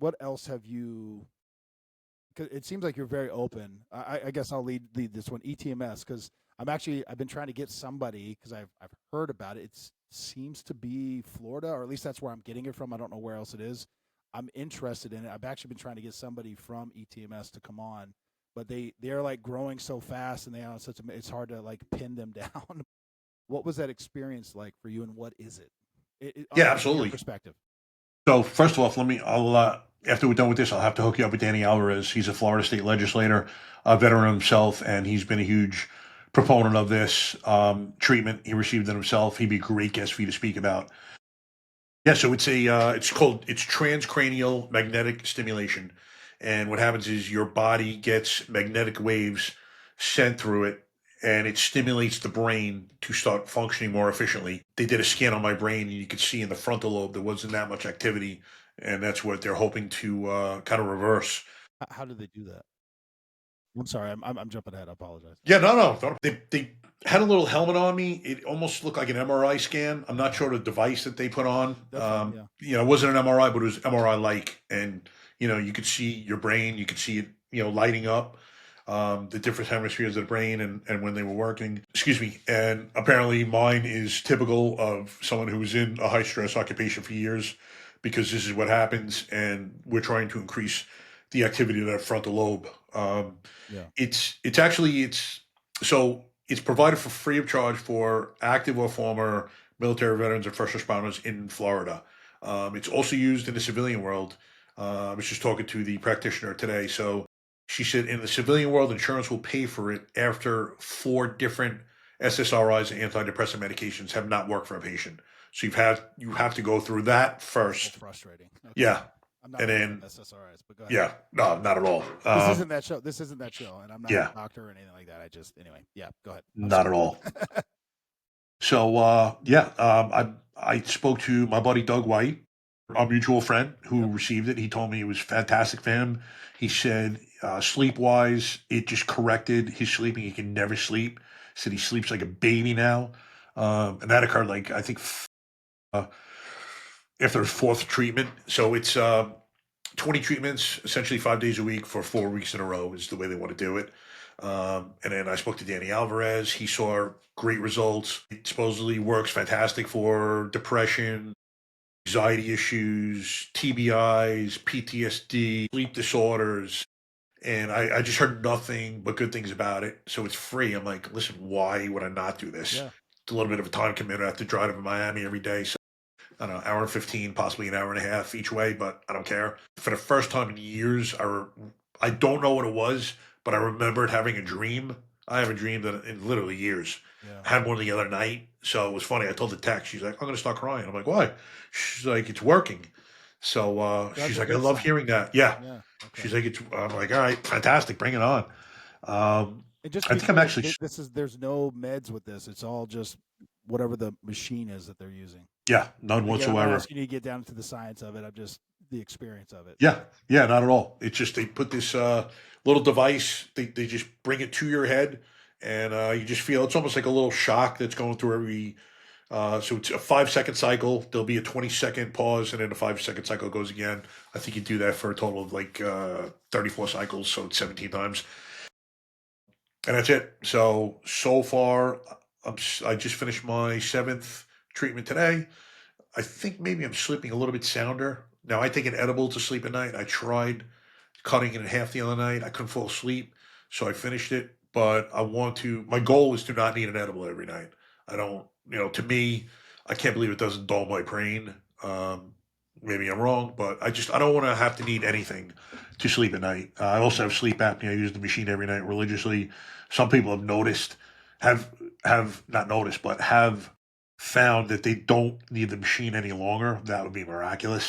what else have you? Cause it seems like you're very open. I guess I'll lead this one, ETMS, because I've been trying to get somebody because I've heard about it. It seems to be Florida, or at least that's where I'm getting it from. I don't know where else it is. I'm interested in it. I've actually been trying to get somebody from ETMS to come on, but they're like growing so fast and they are such a, it's hard to like pin them down. What was that experience like for you, and what is it? Yeah, From your absolutely. perspective. So first of all, I'll after we're done with this, I'll have to hook you up with Danny Alvarez. He's a Florida state legislator, a veteran himself, and he's been a huge proponent of this treatment. He received it himself. He'd be a great guest for you to speak about. Yeah, so it's transcranial magnetic stimulation, and what happens is your body gets magnetic waves sent through it, and it stimulates the brain to start functioning more efficiently. They did a scan on my brain, and you could see in the frontal lobe there wasn't that much activity, and that's what they're hoping to kind of reverse. How did they do that? I'm sorry, I'm jumping ahead. I apologize. Yeah, no, no. They had a little helmet on me. It almost looked like an MRI scan. I'm not Uh-huh. sure the device that they put on. That's fine. Yeah. It wasn't an MRI, but it was MRI like, and you could see your brain. You could see it, lighting up. The different hemispheres of the brain and when they were working. Excuse me. And apparently, mine is typical of someone who was in a high stress occupation for years, because this is what happens, and we're trying to increase the activity of that frontal lobe. Yeah. It's so it's provided for free of charge for active or former military veterans and first responders in Florida. It's also used in the civilian world. I was just talking to the practitioner today. So she said in the civilian world, insurance will pay for it after four different SSRIs and antidepressant medications have not worked for a patient. So you have to go through that So first. frustrating. Okay. Yeah, I'm not and a fan of then SSRIs, but go ahead. yeah, no, not at all. This isn't that show. This isn't that show, and I'm not a Yeah, doctor or anything like that. I just anyway. Yeah. Go ahead. I'm not sorry. at all. So yeah, I spoke to my buddy Doug White, a mutual friend who Yep. received it. He told me it was fantastic for him. He said sleep wise, it just corrected his sleeping. He can never sleep. He said he sleeps like a baby now, and that occurred like I think uh, after his fourth treatment. So it's 20 treatments, essentially 5 days a week for 4 weeks in a row is the way they want to do it. And then I spoke to Danny Alvarez. He saw great results. It supposedly works fantastic for depression, anxiety issues, TBIs, PTSD, sleep disorders. And I just heard nothing but good things about it. So it's free. I'm like, listen, why would I not do this? Yeah. It's a little bit of a time commitment. I have to drive to Miami every day. So I don't know, hour and 15, possibly an hour and a half each way, but I don't care. For the first time in years, I don't know what it was, but I remembered having a dream. I have a dream that in literally years. Yeah. I had one the other night. So it was funny. I told the tech, she's like, I'm going to start crying. I'm like, why? She's like, it's working. So That's she's a like, I good love sign. hearing that. Yeah. Yeah. Okay. She's like, I'm like, all right, fantastic. Bring it on. And just to I be think I'm clear, actually, this is there's no meds with this. It's all just whatever the machine is that they're using. yeah, none And again, I'm not whatsoever. asking you to get down to the science of it. I'm just the experience of it. Yeah, yeah, not at all. It's just they put this little device. They just bring it to your head, and you just feel it's almost like a little shock that's going through every. So it's a 5 second cycle. There'll be a 20-second pause, and then a 5 second cycle goes again. I think you do that for a total of like 34 cycles, so it's 17 times, and that's it. So far, I just finished my seventh treatment today. I think maybe I'm sleeping a little bit sounder. Now I take an edible to sleep at night. I tried cutting it in half the other night. I couldn't fall asleep, so I finished it. But I want to. My goal is to not need an edible every night. I don't. To me, I can't believe it doesn't dull my brain. Maybe I'm wrong, but I don't want to have to need anything to sleep at night. I also have sleep apnea. I use the machine every night religiously. Some people have noticed, have have not noticed, but have found that they don't need the machine any longer. That would be miraculous.